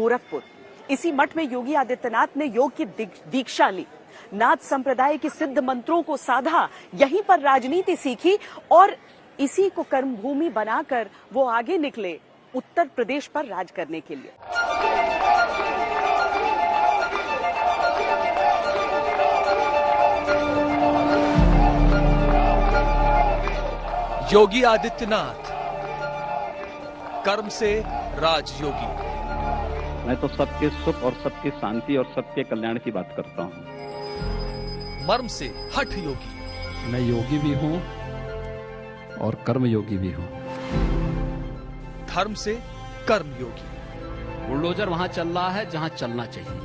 गोरखपुर। इसी मठ में योगी आदित्यनाथ ने योग की दीक्षा ली, नाथ संप्रदाय के सिद्ध मंत्रों को साधा, यहीं पर राजनीति सीखी और इसी को कर्मभूमि बनाकर वो आगे निकले उत्तर प्रदेश पर राज करने के लिए। योगी आदित्यनाथ, कर्म से राजयोगी। मैं तो सबके सुख और सबकी शांति और सबके कल्याण की बात करता हूँ। मर्म से हठ योगी। मैं योगी भी हूँ और कर्म योगी भी हूँ। धर्म से कर्म योगी। बुलडोजर वहां चल रहा है जहां चलना चाहिए।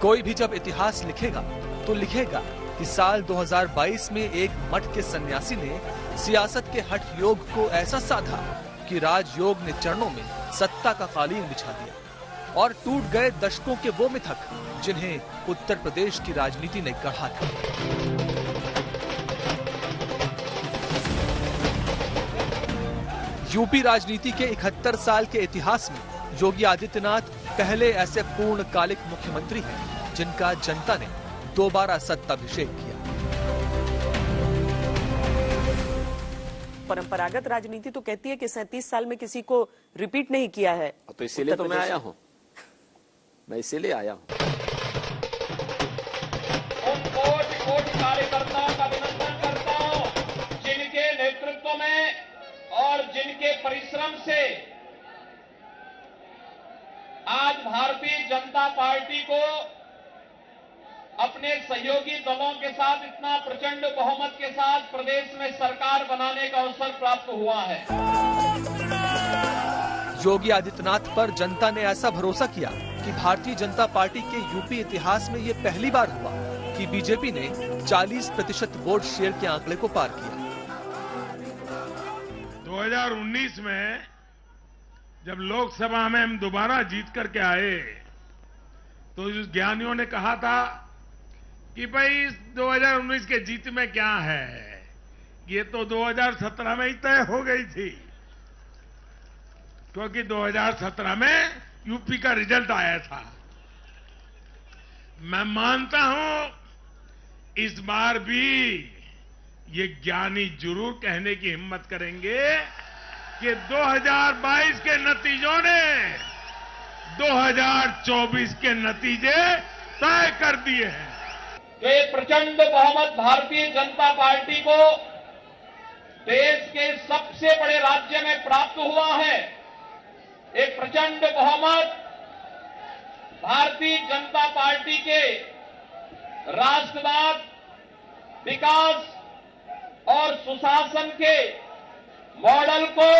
कोई भी जब इतिहास लिखेगा तो लिखेगा कि साल 2022 में एक मठ के सन्यासी ने सियासत के हठ योग को ऐसा साधा कि राजयोग ने चरणों में सत्ता का कालीन बिछा दिया और टूट गए दशकों के वो मिथक जिन्हें उत्तर प्रदेश की राजनीति ने गढ़ा था। यूपी राजनीति के 71 साल के इतिहास में योगी आदित्यनाथ पहले ऐसे पूर्णकालिक मुख्यमंत्री हैं जिनका जनता ने दोबारा सत्ताभिषेक किया। परंपरागत राजनीति तो कहती है कि 37 साल में किसी को रिपीट नहीं किया है, तो इसीलिए तो मैं आया हूं। मैं इसीलिए आया हूं। उन कोटि कार्यकर्ताओं का अभिनंदन करता हूं जिनके नेतृत्व में और जिनके परिश्रम से आज भारतीय जनता पार्टी को अपने सहयोगी दलों के साथ इतना प्रचंड बहुमत के साथ प्रदेश में सरकार बनाने का अवसर प्राप्त हुआ है। योगी आदित्यनाथ पर जनता ने ऐसा भरोसा किया कि भारतीय जनता पार्टी के यूपी इतिहास में ये पहली बार हुआ कि बीजेपी ने 40% वोट शेयर के आंकड़े को पार किया। 2019 में जब लोकसभा में हम दोबारा जीत करके आए तो ज्ञानियों ने कहा था कि भाई 2019 के जीत में क्या है, ये तो 2017 में ही तय हो गई थी, क्योंकि 2017 में यूपी का रिजल्ट आया था। मैं मानता हूं इस बार भी ये ज्ञानी जरूर कहने की हिम्मत करेंगे कि 2022 के नतीजों ने 2024 के नतीजे तय कर दिए हैं। तो ये प्रचंड बहुमत भारतीय जनता पार्टी को देश के सबसे बड़े राज्य में प्राप्त हुआ है। एक प्रचंड बहुमत भारतीय जनता पार्टी के राष्ट्रवाद, विकास और सुशासन के मॉडल को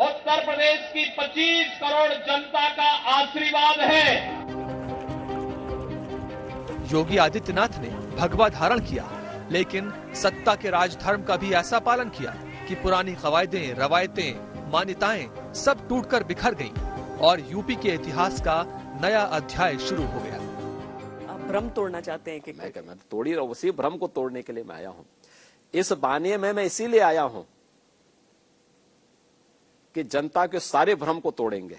उत्तर प्रदेश की 25 करोड़ जनता का आशीर्वाद है। योगी आदित्यनाथ ने भगवा धारण किया, लेकिन सत्ता के राजधर्म का भी ऐसा पालन किया कि पुरानी कवायदें, रवायतें, मान्यताएं सब टूटकर बिखर गईं और यूपी के इतिहास का नया अध्याय शुरू हो गया। आप भ्रम तोड़ना चाहते हैं कि मैं तोड़ी रहा हूं, उसी भ्रम को तोड़ने के लिए मैं आया हूं। इस बानिए में मैं इसीलिए आया हूं कि जनता के सारे भ्रम को तोड़ेंगे।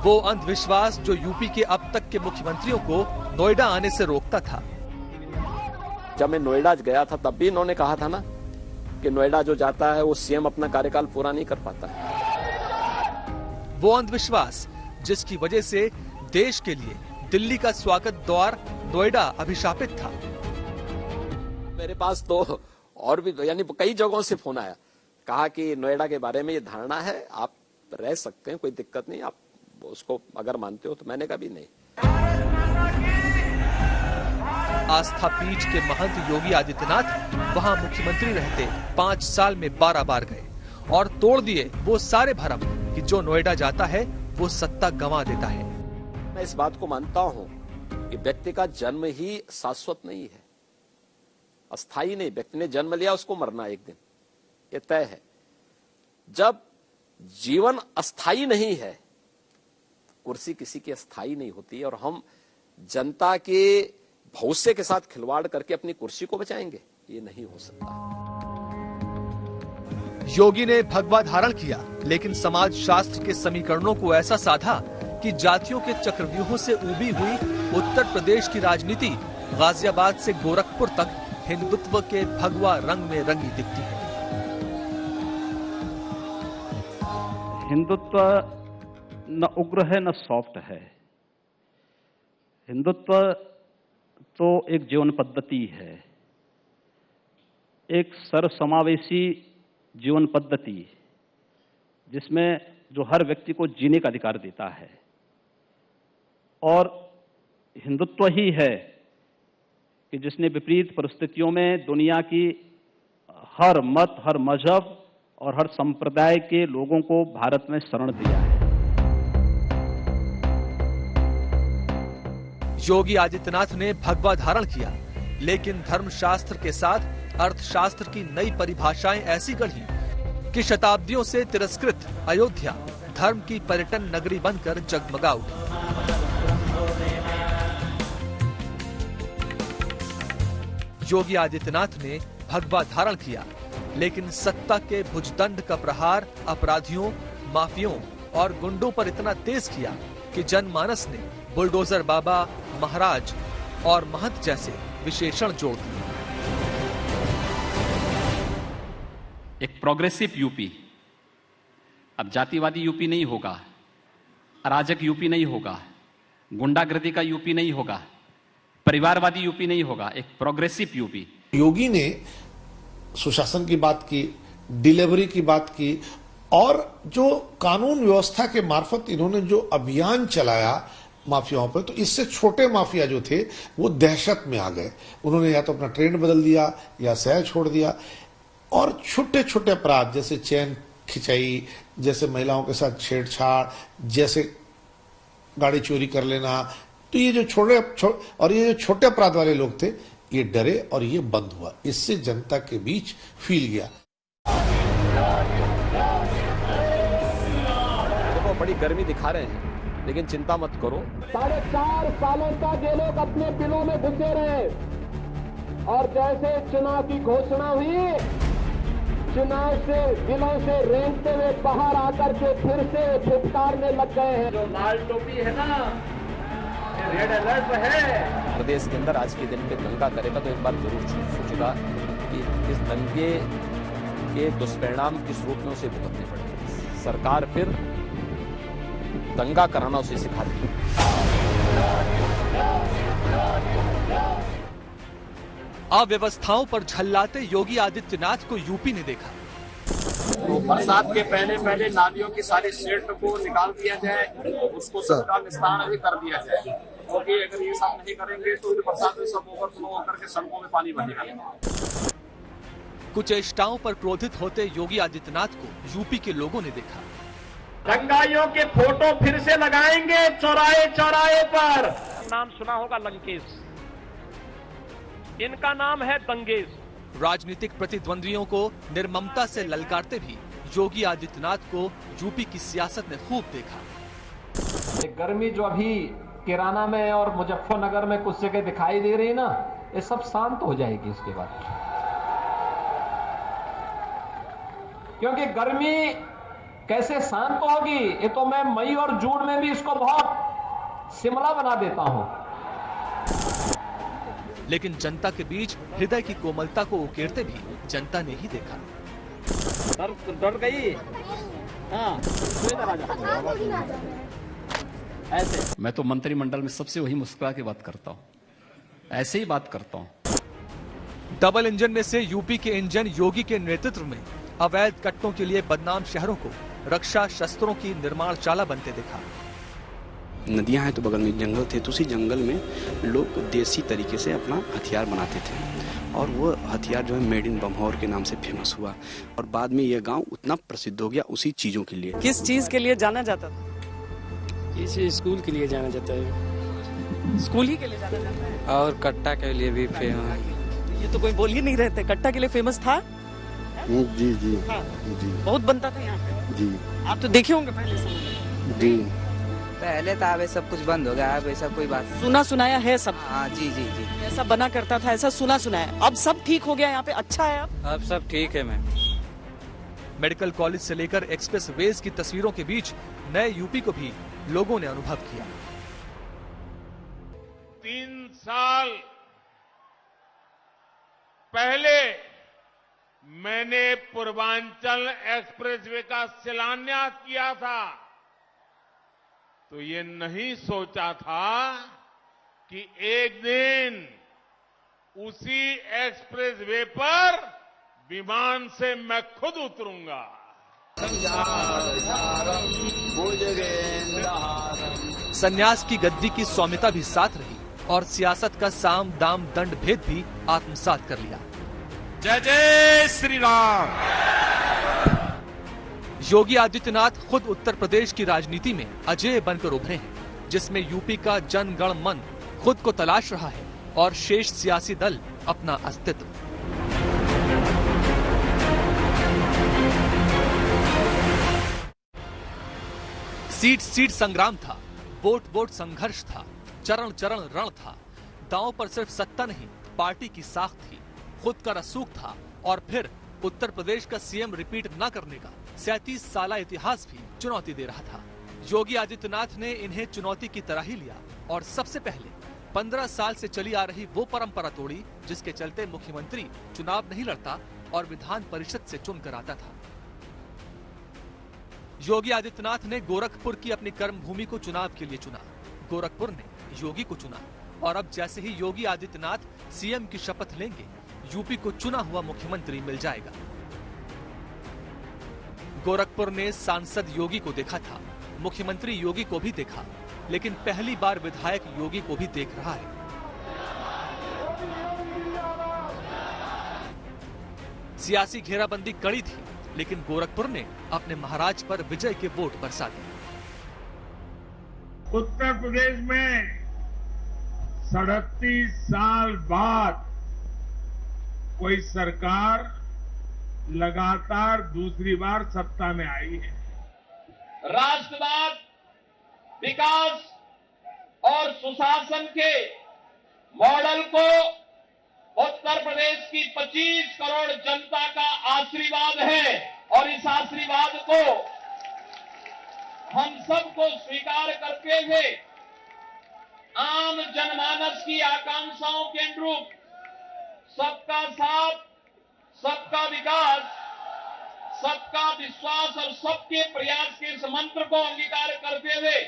वो अंधविश्वास जो यूपी के अब तक के मुख्यमंत्रियों को नोएडा आने से रोकता था। जब मैं नोएडा गया था तब भी इन्होंने कहा था ना कि नोएडा जो जाता है वो सीएम अपना कार्यकाल पूरा नहीं कर पाता है। वो अंधविश्वास जिसकी वजह से देश के लिए दिल्ली का स्वागत द्वार नोएडा अभिशापित था। मेरे पास तो और भी यानी कई जगहों से फोन आया, कहा कि नोएडा के बारे में ये धारणा है, आप रह सकते हैं, कोई दिक्कत नहीं, आप उसको अगर मानते हो तो। मैंने कहा भी नहीं। आस्था पीठ के महंत योगी आदित्यनाथ वहां मुख्यमंत्री रहते 5 साल में 12 बार गए और तोड़ दिए वो सारे भरम कि जो नोएडा जाता है वो सत्ता गंवा देता है। मैं इस बात को मानता हूं कि व्यक्ति का जन्म ही शाश्वत नहीं है, अस्थायी नहीं। व्यक्ति ने जन्म लिया, उसको मरना एक दिन, ये तय है। जब जीवन अस्थायी नहीं है, कुर्सी किसी की अस्थायी नहीं होती, और हम जनता के भविष्य के साथ खिलवाड़ करके अपनी कुर्सी को बचाएंगे, ये नहीं हो सकता। योगी ने भगवा धारण किया, लेकिन समाज शास्त्र के समीकरणों को ऐसा साधा कि जातियों के चक्रव्यूहों से उबी हुई उत्तर प्रदेश की राजनीति गाजियाबाद से गोरखपुर तक हिंदुत्व के भगवा रंग में रंगी दिखती है। हिंदुत्व न उग्र है न सॉफ्ट है। हिंदुत्व तो एक जीवन पद्धति है, एक सर्वसमावेशी जीवन पद्धति जिसमें जो हर व्यक्ति को जीने का अधिकार देता है। और हिंदुत्व ही है कि जिसने विपरीत परिस्थितियों में दुनिया की हर मत, हर मजहब और हर संप्रदाय के लोगों को भारत में शरण दिया है। योगी आदित्यनाथ ने भगवा धारण किया, लेकिन धर्मशास्त्र के साथ अर्थशास्त्र की नई परिभाषाएं ऐसी गढ़ी कि शताब्दियों से तिरस्कृत अयोध्या धर्म की पर्यटन नगरी बनकर जगमगा उठी। योगी आदित्यनाथ ने भगवा धारण किया, लेकिन सत्ता के भुजदंड का प्रहार अपराधियों, माफियों और गुंडों पर इतना तेज किया कि जनमानस ने बुलडोजर बाबा, महाराज और महंत जैसे विशेषण जोड़ दिए। एक प्रोग्रेसिव यूपी, अब जातिवादी यूपी नहीं होगा, अराजक यूपी नहीं होगा, गुंडागर्दी का यूपी नहीं होगा, परिवारवादी यूपी नहीं होगा, एक प्रोग्रेसिव यूपी। योगी ने सुशासन की बात की, डिलीवरी की बात की, और जो कानून व्यवस्था के मार्फत इन्होंने जो अभियान चलाया माफियाओं पर, तो इससे छोटे माफिया जो थे वो दहशत में आ गए। उन्होंने या तो अपना ट्रेंड बदल दिया या शहर छोड़ दिया, और छोटे छोटे अपराध जैसे चैन खिंचाई, जैसे महिलाओं के साथ छेड़छाड़, जैसे गाड़ी चोरी कर लेना, तो ये जो छोटे अपराध वाले लोग थे ये डरे और ये बंद हुआ। इससे जनता के बीच फैल गया। देखो बड़ी गर्मी दिखा रहे हैं, लेकिन चिंता मत करो। 4.5 सालों तक ये लोग अपने बिलों में घुसे रहे, और जैसे चुनाव की घोषणा हुई, चुनाव से बिलों से रेंगते हुए बाहर आकर के फिर से फुटकारने लग गए हैं। जो लाल टोपी है ना, रेड अलर्ट है। प्रदेश के अंदर आज के दिन पे दंगा करेगा तो एक बार जरूर सोचेगा कि इस दंगे के दुष्परिणाम किस रूप में उसे भुगतने पड़ेंगे। सरकार फिर दंगा कराना उसे सिखाती है। अव्यवस्थाओं पर झल्लाते योगी आदित्यनाथ को यूपी ने देखा। तो बरसात के पहले नालियों की सारी सीट को निकाल दिया जाए, उसको सबका निस्तारण भी कर दिया जाए, क्योंकि अगर ये सब नहीं करेंगे तो बरसात में सब ओवरफ्लो होकर के सड़कों में पानी बहेगा। कुचेष्टाओं पर क्रोधित होते योगी आदित्यनाथ को यूपी के लोगों ने देखा। दंगाइयों के फोटो फिर से लगाएंगे चौराहे चौराहे पर। नाम सुना होगा लंकेश, इनका नाम है दंगेश। राजनीतिक प्रतिद्वंद्वियों को निर्ममता से ललकारते भी योगी आदित्यनाथ को यूपी की सियासत ने खूब देखा। गर्मी जो अभी किराना में और मुजफ्फरनगर में कुछ जगह दिखाई दे रही है ना, ये सब शांत हो जाएगी इसके बाद, क्योंकि गर्मी कैसे शांत होगी ये तो मैं मई और जून में भी इसको बहुत शिमला बना देता हूं। लेकिन जनता के बीच हृदय की कोमलता को उकेरते भी जनता ने ही देखा। डर गई। हाँ, ऐसे मैं तो मंत्रिमंडल में सबसे वही मुस्कुरा के बात करता हूँ, ऐसे ही बात करता हूँ। डबल इंजन में से यूपी के इंजन योगी के नेतृत्व में अवैध कट्टों के लिए बदनाम शहरों को रक्षा शस्त्रों की निर्माणशाला बनते देखा। नदियां हैं तो बगल में जंगल थे, तो उसी जंगल में लोग देसी तरीके से अपना हथियार बनाते थे, और वो हथियार जो है मेड इन बम्हौर के नाम से फेमस हुआ, और बाद में यह गांव उतना प्रसिद्ध हो गया उसी चीजों के लिए। किस चीज के लिए जाना जाता था? इसे स्कूल के लिए जाना जाता है, स्कूल ही के लिए जाना जाता है, और कट्टा के लिए भी फेमस। ये तो कोई बोल ही नहीं रहे थे, कट्टा के लिए फेमस था। जी जी हाँ। जी बहुत बनता था यहाँ पे। जी आप तो देखे होंगे पहले से। जी पहले था, अब सब कुछ बंद हो गया, अब ऐसा कोई बात सुना सुनाया है सब। हाँ जी जी जी, ऐसा बना करता था, ऐसा सुना सुनाया। अब सब ठीक हो गया यहाँ पे, अच्छा है अब सब ठीक है। मैं मेडिकल कॉलेज से लेकर एक्सप्रेस वेज की तस्वीरों के बीच नए यूपी को भी लोगों ने अनुभव किया। 3 साल पहले मैंने पूर्वांचल एक्सप्रेसवे का शिलान्यास किया था, तो ये नहीं सोचा था कि एक दिन उसी एक्सप्रेसवे पर विमान से मैं खुद उतरूंगा। संन्यास की गद्दी की सौम्यता भी साथ रही और सियासत का साम दाम दंड भेद भी आत्मसात कर लिया। जय जय श्री राम। योगी आदित्यनाथ खुद उत्तर प्रदेश की राजनीति में अजेय बनकर उभरे हैं, जिसमें यूपी का जनगण मन खुद को तलाश रहा है और शेष सियासी दल अपना अस्तित्व। सीट सीट संग्राम था, वोट वोट संघर्ष था, चरण चरण रण था। दांव पर सिर्फ सत्ता नहीं, पार्टी की साख थी, खुद का रसूख था और फिर उत्तर प्रदेश का सीएम रिपीट न करने का 37 साला इतिहास भी चुनौती दे रहा था। योगी आदित्यनाथ ने इन्हें चुनौती की तरह ही लिया और सबसे पहले 15 साल से चली आ रही वो परंपरा तोड़ी जिसके चलते मुख्यमंत्री चुनाव नहीं लड़ता और विधान परिषद से चुनकर आता था। योगी आदित्यनाथ ने गोरखपुर की अपनी कर्मभूमि को चुनाव के लिए चुना, गोरखपुर ने योगी को चुना और अब जैसे ही योगी आदित्यनाथ सीएम की शपथ लेंगे, यूपी को चुना हुआ मुख्यमंत्री मिल जाएगा। गोरखपुर ने सांसद योगी को देखा था, मुख्यमंत्री योगी को भी देखा, लेकिन पहली बार विधायक योगी को भी देख रहा है। सियासी घेराबंदी कड़ी थी, लेकिन गोरखपुर ने अपने महाराज पर विजय के वोट बरसा दिए। उत्तर प्रदेश में 37 साल बाद कोई सरकार लगातार दूसरी बार सत्ता में आई है। राष्ट्रवाद, विकास और सुशासन के मॉडल को उत्तर प्रदेश की 25 करोड़ जनता का आशीर्वाद है और इस आशीर्वाद को हम सबको स्वीकार करते हुए आम जनमानस की आकांक्षाओं के अनुरूप सबका साथ, सबका विकास, सबका विश्वास और सबके प्रयास के इस मंत्र को अंगीकार करते हुए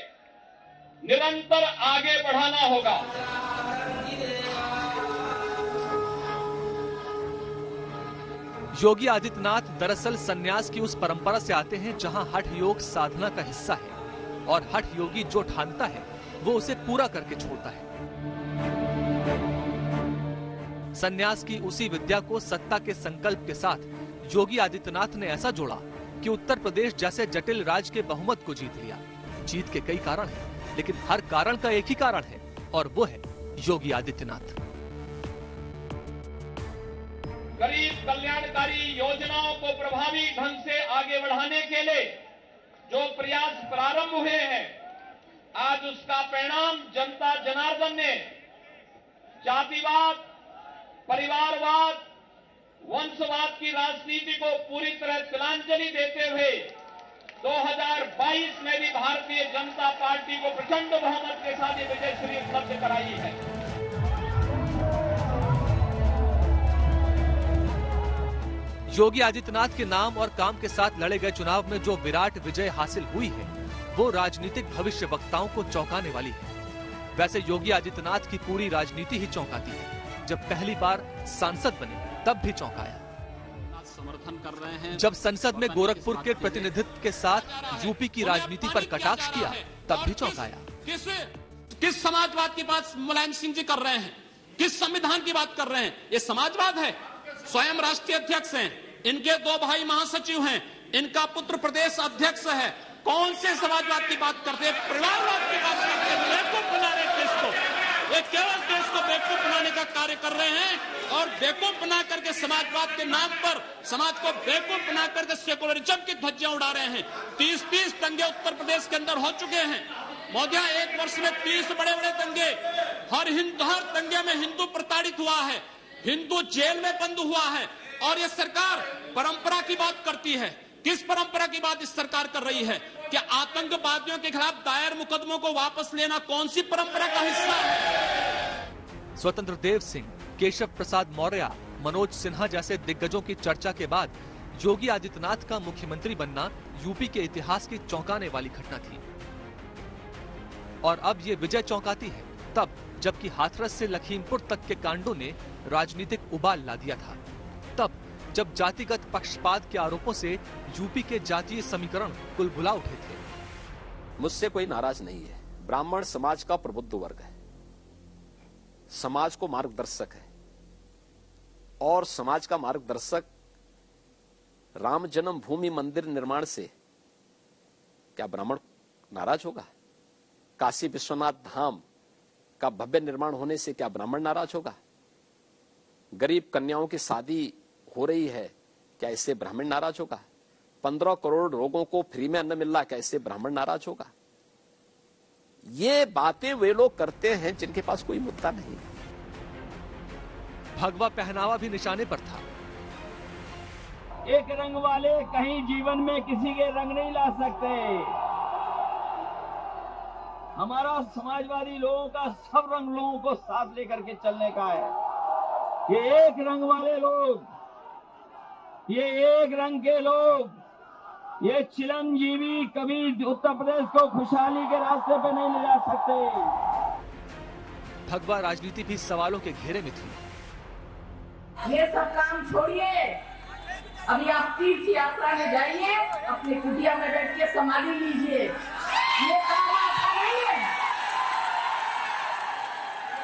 निरंतर आगे बढ़ाना होगा। योगी आदित्यनाथ दरअसल संन्यास की उस परंपरा से आते हैं जहां हठ योग साधना का हिस्सा है और हठ योगी जो ठानता है वो उसे पूरा करके छोड़ता है। संन्यास की उसी विद्या को सत्ता के संकल्प के साथ योगी आदित्यनाथ ने ऐसा जोड़ा कि उत्तर प्रदेश जैसे जटिल राज्य के बहुमत को जीत लिया। जीत के कई कारण हैं, लेकिन हर कारण का एक ही कारण है और वो है योगी आदित्यनाथ। गरीब कल्याणकारी योजनाओं को प्रभावी ढंग से आगे बढ़ाने के लिए जो प्रयास प्रारंभ हुए हैं, आज उसका परिणाम जनता जनार्दन ने जातिवाद, परिवारवाद, वंशवाद की राजनीति को पूरी तरह तिलांजलि देते हुए 2022 में भी भारतीय जनता पार्टी को प्रचंड बहुमत के साथ ये विजयश्री उपलब्ध कराई है। योगी आदित्यनाथ के नाम और काम के साथ लड़े गए चुनाव में जो विराट विजय हासिल हुई है वो राजनीतिक भविष्य वक्ताओं को चौंकाने वाली है। वैसे योगी आदित्यनाथ की पूरी राजनीति ही चौंकाती है। जब पहली बार सांसद बने तब भी चौंकाया। समर्थन कर रहे हैं। जब संसद में गोरखपुर के प्रतिनिधित्व के साथ यूपी की राजनीति पर कटाक्ष किया तब भी चौंकाया। किस समाजवाद की बात मुलायम सिंह जी कर रहे हैं? किस संविधान की बात कर रहे हैं? ये समाजवाद है। स्वयं राष्ट्रीय अध्यक्ष हैं, इनके 2 भाई महासचिव हैं, इनका पुत्र प्रदेश अध्यक्ष है। कौन से समाजवाद की बात करते हैं? परिवारवाद की बात करते हैं। बेवकूफ बना रहे देश को। ये केवल देश को बेवकूफ बनाने का कार्य कर रहे हैं और बेवकूफ बना करके समाजवाद के नाम पर समाज को बेवकूफ बना करके सेकुलरिज्म की ध्वजियां उड़ा रहे हैं। 30 दंगे उत्तर प्रदेश के अंदर हो चुके हैं। मोदी 1 वर्ष में 30 बड़े-बड़े दंगे। हर दंगे में हिंदू प्रताड़ित हुआ है, हिंदू जेल में बंद हुआ है और ये सरकार परंपरा की बात करती है। किस परंपरा की बात इस सरकार कर रही है? कि आतंकवादियों के खिलाफ दायर मुकदमों को वापस लेना कौन सी परंपरा का हिस्सा है? स्वतंत्र देव सिंह, केशव प्रसाद मौर्य, मनोज सिन्हा जैसे दिग्गजों की चर्चा के बाद योगी आदित्यनाथ का मुख्यमंत्री बनना यूपी के इतिहास की चौंकाने वाली घटना थी। और अब ये विजय चौंकाती है तब जबकि हाथरस से लखीमपुर तक के कांडों ने राजनीतिक उबाल ला दिया था, तब जब जातिगत पक्षपात के आरोपों से यूपी के जातीय समीकरण कुलबुला उठे थे। मुझसे कोई नाराज नहीं है। ब्राह्मण समाज का प्रबुद्ध वर्ग है, समाज को मार्गदर्शक है, और समाज का मार्गदर्शक राम जन्मभूमि मंदिर निर्माण से क्या ब्राह्मण नाराज होगा? काशी विश्वनाथ धाम का भव्य निर्माण होने से क्या ब्राह्मण नाराज होगा? गरीब कन्याओं की शादी हो रही है, क्या इससे ब्राह्मण नाराज होगा? 15 करोड़ लोगों को फ्री में अन्न मिल रहा, क्या इससे ब्राह्मण नाराज होगा? ये बातें वे लोग करते हैं जिनके पास कोई मुद्दा नहीं। भगवा पहनावा भी निशाने पर था। एक रंग वाले कहीं जीवन में किसी के रंग नहीं ला सकते। हमारा समाजवादी लोगों का सब रंग लोगों को साथ लेकर के चलने का है। ये एक रंग वाले लोग, ये एक रंग के लोग, ये चिरंजीवी कभी उत्तर प्रदेश को खुशहाली के रास्ते पे नहीं ले जा सकते। भगवा राजनीति भी सवालों के घेरे में थी। ये सब काम छोड़िए, अभी आप तीर्थ यात्रा में जाइए, अपनी कुटिया में बैठ के समाधि लीजिए। ये काम आपका नहीं है।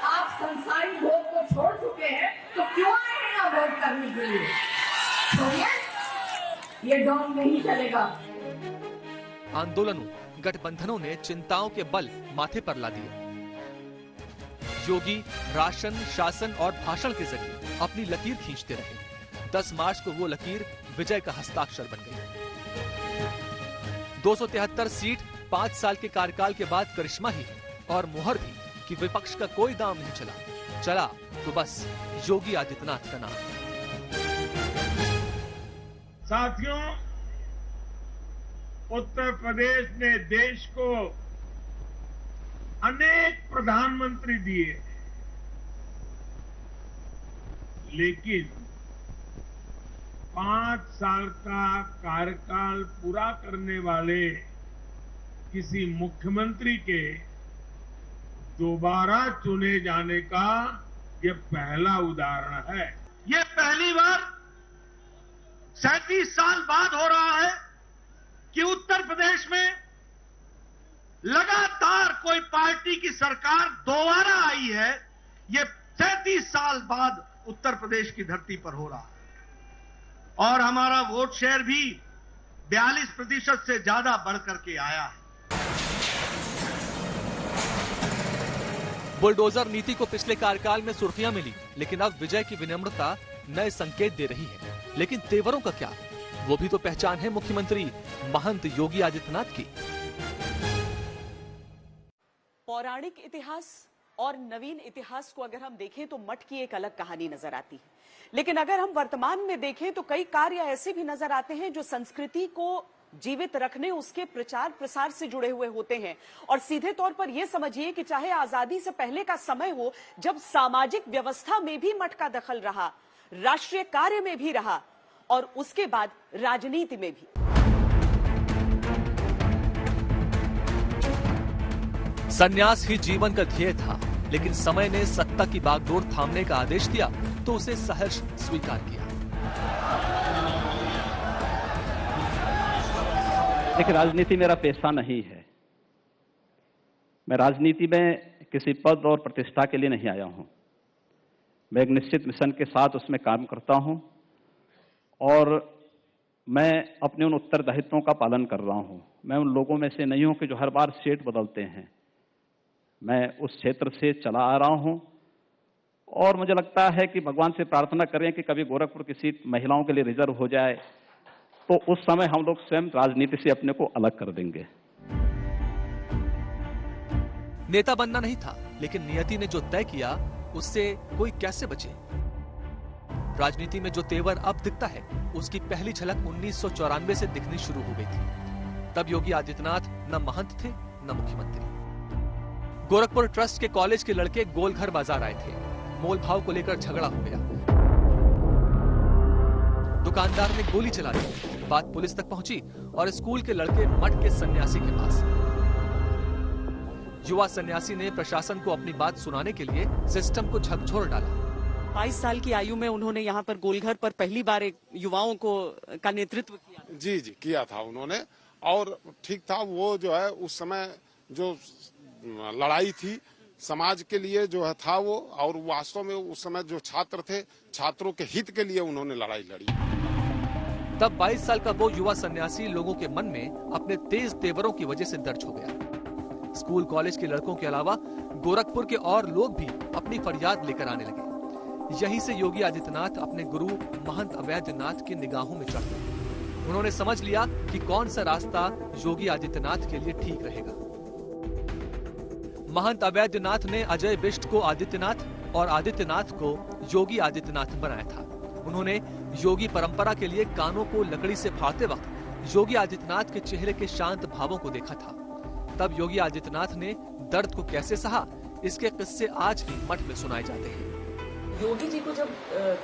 आप संसारी भोग को छोड़ चुके हैं, तो क्यों आए हैं यहाँ वोट करने के लिए? छोड़िए, ये ढोंग नहीं चलेगा। आंदोलनों, गठबंधनों ने चिंताओं के बल माथे पर ला दिए। योगी राशन, शासन और भाषण के जरिए अपनी लकीर खींचते रहे। 10 मार्च को वो लकीर विजय का हस्ताक्षर बन गई। 273 सीट 5 साल के कार्यकाल के बाद करिश्मा ही है, और मुहर भी कि विपक्ष का कोई दाम नहीं चला तो बस योगी आदित्यनाथ का नाम। साथियों, उत्तर प्रदेश ने देश को अनेक प्रधानमंत्री दिए, लेकिन 5 साल का कार्यकाल पूरा करने वाले किसी मुख्यमंत्री के दोबारा चुने जाने का ये पहला उदाहरण है। ये पहली बार 37 साल बाद हो रहा है कि उत्तर प्रदेश में लगातार कोई पार्टी की सरकार दोबारा आई है। ये 37 साल बाद उत्तर प्रदेश की धरती पर हो रहा है, और हमारा वोट शेयर भी 42% से ज्यादा बढ़ करके आया है। बुलडोजर नीति को पिछले कार्यकाल में सुर्खियां मिली, लेकिन अब विजय की विनम्रता नए संकेत दे रही है। लेकिन तेवरों का क्या? वो भी तो पहचान है मुख्यमंत्री महंत योगी आदित्यनाथ की। पौराणिक इतिहास और नवीन इतिहास को अगर हम देखें तो मठ की एक अलग कहानी नजर आती है, लेकिन अगर हम वर्तमान में देखें तो कई कार्य ऐसे भी नजर आते हैं जो संस्कृति को जीवित रखने, उसके प्रचार प्रसार से जुड़े हुए होते हैं। और सीधे तौर पर यह समझिए कि चाहे आजादी से पहले का समय हो, जब सामाजिक व्यवस्था में भी मठ का दखल रहा, राष्ट्रीय कार्य में भी रहा, और उसके बाद राजनीति में भी। संन्यास ही जीवन का ध्येय था, लेकिन समय ने सत्ता की बागडोर थामने का आदेश दिया तो उसे सहर्ष स्वीकार किया। देखिए, राजनीति मेरा पेशा नहीं है। मैं राजनीति में किसी पद और प्रतिष्ठा के लिए नहीं आया हूं। मैं एक निश्चित मिशन के साथ उसमें काम करता हूं, और मैं अपने उन उत्तरदायित्वों का पालन कर रहा हूं। मैं उन लोगों में से नहीं हूं कि जो हर बार सीट बदलते हैं। मैं उस क्षेत्र से चला आ रहा हूं, और मुझे लगता है कि भगवान से प्रार्थना करें कि कभी गोरखपुर की सीट महिलाओं के लिए रिजर्व हो जाए, तो उस समय हम लोग स्वयं राजनीति से अपने को अलग कर देंगे। नेता बनना नहीं था, लेकिन नियति ने जो तय किया उससे कोई कैसे बचे? राजनीति में जो तेवर अब दिखता है, उसकी पहली झलक 1994 से दिखनी शुरू हो गई थी। तब योगी आदित्यनाथ न महंत थे न मुख्यमंत्री। गोरखपुर ट्रस्ट के कॉलेज के लड़के गोलघर बाजार आए थे। मोल भाव को लेकर झगड़ा हो गया। दुकानदार ने गोली चला दी। बात पुलिस तक पहुंची और स्कूल के लड़के मठ के सन्यासी के पास। युवा सन्यासी ने प्रशासन को अपनी बात सुनाने के लिए सिस्टम को झकझोर डाला। 22 साल की आयु में उन्होंने यहाँ पर गोलघर पर पहली बार एक युवाओं का नेतृत्व किया। जी किया था उन्होंने, और ठीक था। वो जो है उस समय जो लड़ाई थी समाज के लिए जो है था वो, और वास्तव में उस समय जो छात्र थे, छात्रों के हित के लिए उन्होंने लड़ाई लड़ी। तब 22 साल का वो युवा सन्यासी लोगों के मन में अपने तेज तेवरों की वजह से दर्ज हो गया। स्कूल कॉलेज के लड़कों के अलावा गोरखपुर के और लोग भी अपनी फरियाद लेकर आने लगे। यहीं से योगी आदित्यनाथ अपने गुरु महंत अवैधनाथ की निगाहों में चढ़ गए। उन्होंने समझ लिया कि कौन सा रास्ता योगी आदित्यनाथ के लिए ठीक रहेगा। महंत अवैधनाथ ने अजय बिष्ट को आदित्यनाथ और आदित्यनाथ को योगी आदित्यनाथ बनाया था। उन्होंने योगी परंपरा के लिए कानों को लकड़ी से फाड़ते वक्त योगी आदित्यनाथ के चेहरे के शांत भावों को देखा था। तब योगी आदित्यनाथ ने दर्द को कैसे सहा, इसके किस्से आज भी मठ में सुनाए जाते हैं। योगी जी को जब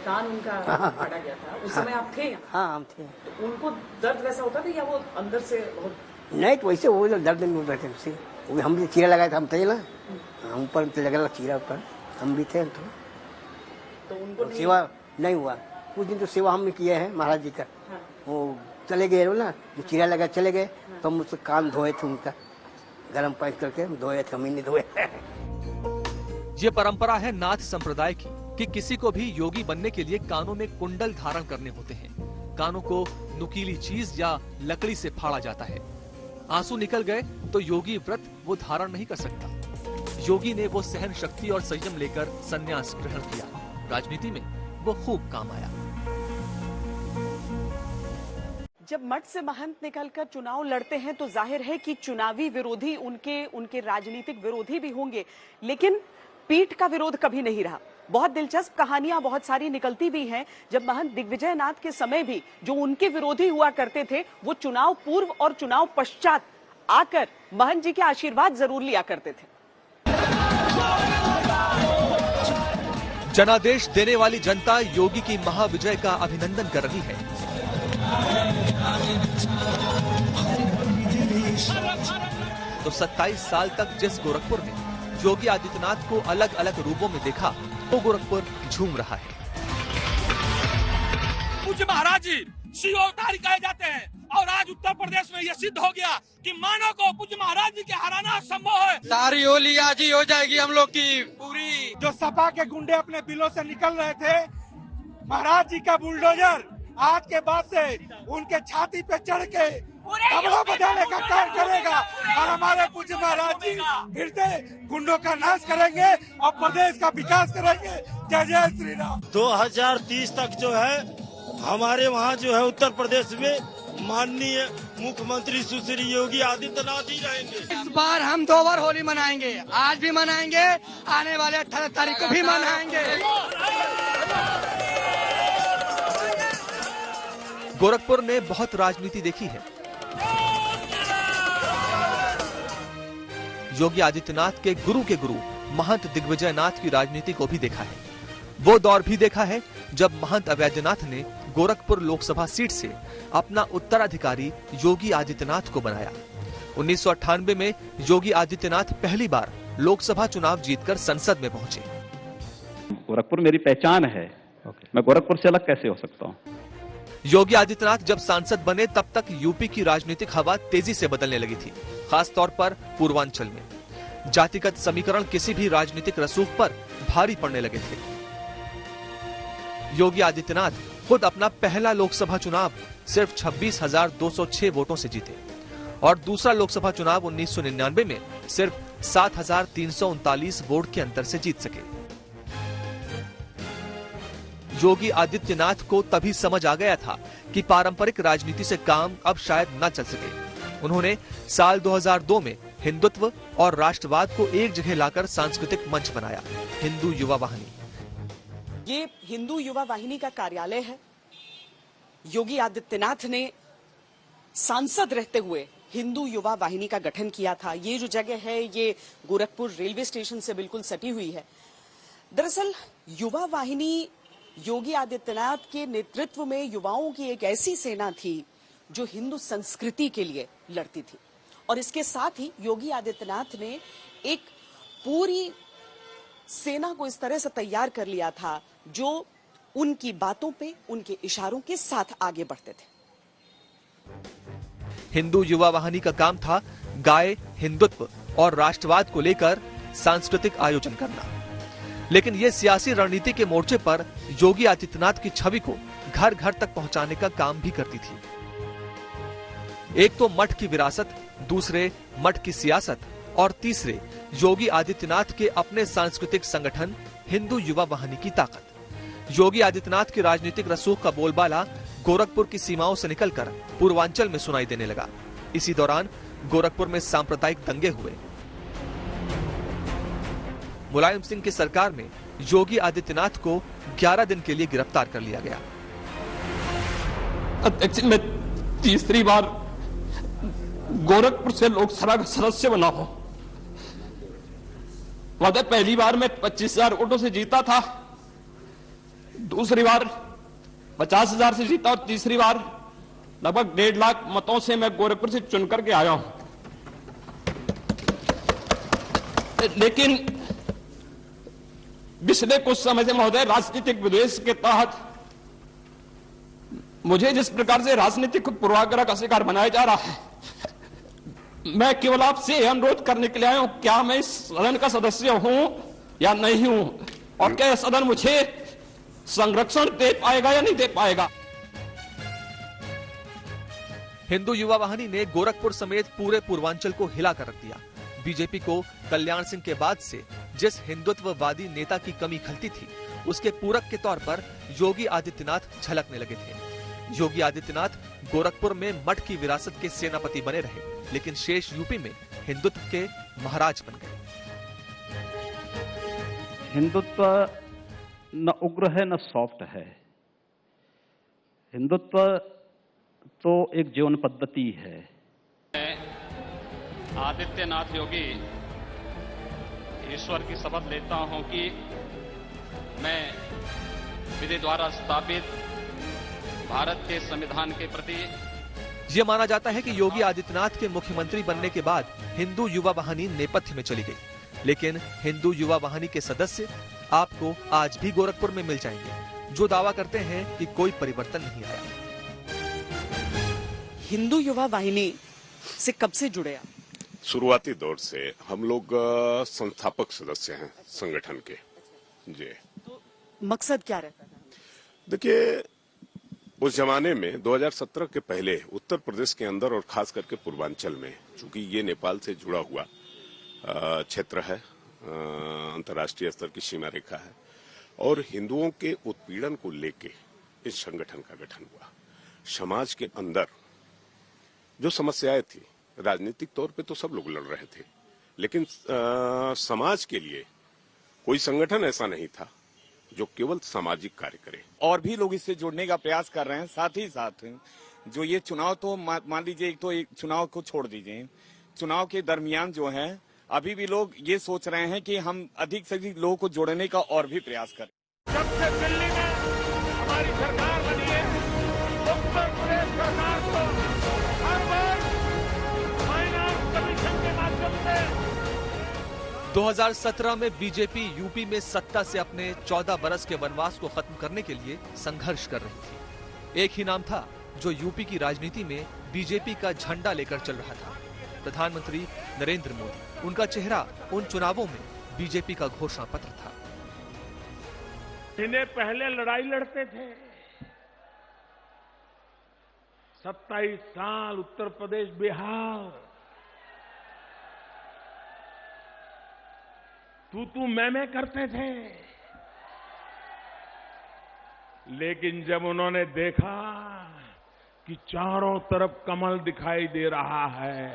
कान उनका फाड़ा गया था, उस समय आप थे? हाँ, हम थे। तो उनको दर्द वैसा होता था या वो अंदर से बहुत? नहीं, तो वैसे वो दर्द नहीं होता था उससे। वो हम भी चीरा लगाए थे, हम थे ना, हम ऊपर लगा चीरा ऊपर, हम भी थे। तो उनको सेवा नहीं हुआ कुछ दिन, तो सेवा हमने किया है महाराज जी का। हाँ। वो चले गए ना, जो चीरा लगा चले गए, तो हम उससे कान धोए थे उनका, गर्म पानी करके धोए थे, हम ही नहीं धोए। ये परंपरा है नाथ संप्रदाय की कि किसी को भी योगी बनने के लिए कानों में कुंडल धारण करने होते हैं। कानों को नुकीली चीज या लकड़ी से फाड़ा जाता है। आंसू निकल गए तो योगी व्रत वो धारण नहीं कर सकता। योगी ने वो सहन शक्ति और संयम लेकर संन्यास ग्रहण किया। राजनीति में वो खूब काम आया। जब मठ से महंत निकलकर चुनाव लड़ते हैं तो जाहिर है कि चुनावी विरोधी उनके राजनीतिक विरोधी भी होंगे, लेकिन पीठ का विरोध कभी नहीं रहा। बहुत दिलचस्प कहानियां बहुत सारी निकलती भी हैं। जब महंत दिग्विजय नाथ के समय भी जो उनके विरोधी हुआ करते थे, वो चुनाव पूर्व और चुनाव पश्चात आकर महंत जी के आशीर्वाद जरूर लिया करते थे। जनादेश देने वाली जनता योगी की महाविजय का अभिनंदन कर रही है। तो 27 साल तक जिस गोरखपुर ने योगी आदित्यनाथ को अलग अलग रूपों में देखा, वो गोरखपुर झूम रहा है। पूज्य महाराज जी शिव अवतारी कहे जाते हैं, और आज उत्तर प्रदेश में यह सिद्ध हो गया कि मानव को पूज्य महाराज जी के हराना संभव है। सारी होली आज ही हो जाएगी हम लोग की पूरी। जो सपा के गुंडे अपने बिलों से निकल रहे थे, महाराज जी का बुलडोजर आज के बाद से उनके छाती पे चढ़ के तबला बजाने का कार्य करेगा, और हमारे पूज्य महाराज जी फिर से गुंडों का नाश करेंगे और प्रदेश का विकास करेंगे। जय जय श्री राम। 2030 तक जो है हमारे वहाँ जो है उत्तर प्रदेश में माननीय मुख्यमंत्री सुश्री योगी आदित्यनाथ ही रहेंगे। इस बार हम 2 बार होली मनाएंगे, आज भी मनाएंगे, आने वाले 18 तारीख को भी मनाएंगे। गोरखपुर ने बहुत राजनीति देखी है। योगी आदित्यनाथ के गुरु महंत दिग्विजय नाथ की राजनीति को भी देखा है। वो दौर भी देखा है जब महंत अवैधनाथ ने गोरखपुर लोकसभा सीट से अपना उत्तराधिकारी योगी आदित्यनाथ को बनाया। 1998 में योगी आदित्यनाथ पहली बार लोकसभा चुनाव जीतकर संसद में पहुंचे। गोरखपुर मेरी पहचान है, मैं गोरखपुर से अलग कैसे हो सकता हूँ। योगी आदित्यनाथ जब सांसद बने तब तक यूपी की राजनीतिक हवा तेजी से बदलने लगी थी, खास तौर पर पूर्वांचल में। जातिगत समीकरण किसी भी राजनीतिक रसूख पर भारी पड़ने लगे थे। योगी आदित्यनाथ खुद अपना पहला लोकसभा चुनाव सिर्फ 26,206 वोटों से जीते और दूसरा लोकसभा चुनाव 1999 में सिर्फ 7,339 वोट के अंतर से जीत सके। योगी आदित्यनाथ को तभी समझ आ गया था कि पारंपरिक राजनीति से काम अब शायद न चल सके। उन्होंने साल 2002 में हिंदुत्व और राष्ट्रवाद को एक जगह लाकर सांस्कृतिक मंच बनाया, हिंदू युवा वाहिनी। ये हिंदू युवा वाहिनी का कार्यालय है। योगी आदित्यनाथ ने सांसद रहते हुए हिंदू युवा वाहिनी का गठन किया था। ये जो जगह है ये गोरखपुर रेलवे स्टेशन से बिल्कुल सटी हुई है। दरअसल युवा वाहिनी योगी आदित्यनाथ के नेतृत्व में युवाओं की एक ऐसी सेना थी जो हिंदू संस्कृति के लिए लड़ती थी, और इसके साथ ही योगी आदित्यनाथ ने एक पूरी सेना को इस तरह से तैयार कर लिया था जो उनकी बातों पे, उनके इशारों के साथ आगे बढ़ते थे। हिंदू युवा वाहिनी का काम था गाय, हिंदुत्व और राष्ट्रवाद को लेकर सांस्कृतिक आयोजन करना, लेकिन ये सियासी रणनीति के मोर्चे पर योगी आदित्यनाथ की छवि को घर घर तक पहुंचाने का काम भी करती थी। एक तो मठ की विरासत, दूसरे मठ की सियासत और तीसरे योगी आदित्यनाथ के अपने सांस्कृतिक संगठन हिंदू युवा वाहिनी की ताकत। योगी आदित्यनाथ के राजनीतिक रसूख का बोलबाला गोरखपुर की सीमाओं से निकलकर पूर्वांचल में सुनाई देने लगा। इसी दौरान गोरखपुर में सांप्रदायिक दंगे हुए। मुलायम सिंह की सरकार में योगी आदित्यनाथ को 11 दिन के लिए गिरफ्तार कर लिया गया। अध्यक्ष, मैं तीसरी बार गोरखपुर से लोकसभा का सदस्य बना हूं। पहली बार मैं 25,000 वोटों से जीता था, दूसरी बार 50,000 से जीता और तीसरी बार लगभग 1.5 लाख मतों से मैं गोरखपुर से चुनकर के आया हूं। लेकिन पिछले कुछ समय से महोदय राजनीतिक विद्वेष के तहत मुझे जिस प्रकार से राजनीतिक पूर्वाग्रह का शिकार बनाया जा रहा है, मैं केवल आपसे अनुरोध करने के लिए आया हूं, क्या मैं इस सदन का सदस्य हूं या नहीं हूं, और क्या सदन मुझे संरक्षण दे पाएगा या नहीं दे पाएगा। हिंदू युवा वाहिनी ने गोरखपुर समेत पूरे पूर्वांचल को हिला कर रख दिया। बीजेपी को कल्याण सिंह के बाद से जिस हिंदुत्ववादी नेता की कमी खलती थी, उसके पूरक के तौर पर योगी आदित्यनाथ झलकने लगे थे। योगी आदित्यनाथ गोरखपुर में मठ की विरासत के सेनापति बने रहे, लेकिन शेष यूपी में हिंदुत्व के महाराज बन गए। हिंदुत्व न उग्र है न सॉफ्ट है। हिंदुत्व तो एक जीवन पद्धति है। आदित्यनाथ योगी ईश्वर की शपथ लेता हूं कि मैं विधि द्वारा स्थापित भारत के संविधान के प्रति। ये माना जाता है कि योगी आदित्यनाथ के मुख्यमंत्री बनने के बाद हिंदू युवा वाहिनी नेपथ्य में चली गई, लेकिन हिंदू युवा वाहिनी के सदस्य आपको आज भी गोरखपुर में मिल जाएंगे जो दावा करते हैं कि कोई परिवर्तन नहीं आया। हिंदू युवा वाहिनी से कब से जुड़े आप? शुरुआती दौर से हम लोग संस्थापक सदस्य हैं संगठन के। जी, तो मकसद क्या रहता था? देखिए, उस जमाने में 2017 के पहले उत्तर प्रदेश के अंदर और खास करके पूर्वांचल में, चूंकि ये नेपाल से जुड़ा हुआ क्षेत्र है, अंतर्राष्ट्रीय स्तर की सीमा रेखा है, और हिंदुओं के उत्पीड़न को लेके इस संगठन का गठन हुआ। समाज के अंदर जो समस्याएं थी, राजनीतिक तौर पे तो सब लोग लड़ रहे थे, लेकिन समाज के लिए कोई संगठन ऐसा नहीं था जो केवल सामाजिक कार्य करे। और भी लोग इससे जुड़ने का प्रयास कर रहे हैं। साथ ही साथ जो ये चुनाव, तो मान लीजिए, एक तो एक चुनाव को छोड़ दीजिए, चुनाव के दरमियान जो है अभी भी लोग ये सोच रहे हैं कि हम अधिक से अधिक लोगों को जोड़ने का और भी प्रयास करें। जब से दिल्ली में हमारी सरकार बनी है, उत्तर प्रदेश सरकार को हर बार फाइनेंस कमीशन के माध्यम से 2017 में बीजेपी यूपी में सत्ता से अपने 14 बरस के वनवास को खत्म करने के लिए संघर्ष कर रही थी। एक ही नाम था जो यूपी की राजनीति में बीजेपी का झंडा लेकर चल रहा था, प्रधानमंत्री नरेंद्र मोदी। उनका चेहरा उन चुनावों में बीजेपी का घोषणा पत्र था। इन्हें पहले लड़ाई लड़ते थे, 27 साल उत्तर प्रदेश, बिहार, तू मैं करते थे, लेकिन जब उन्होंने देखा कि चारों तरफ कमल दिखाई दे रहा है,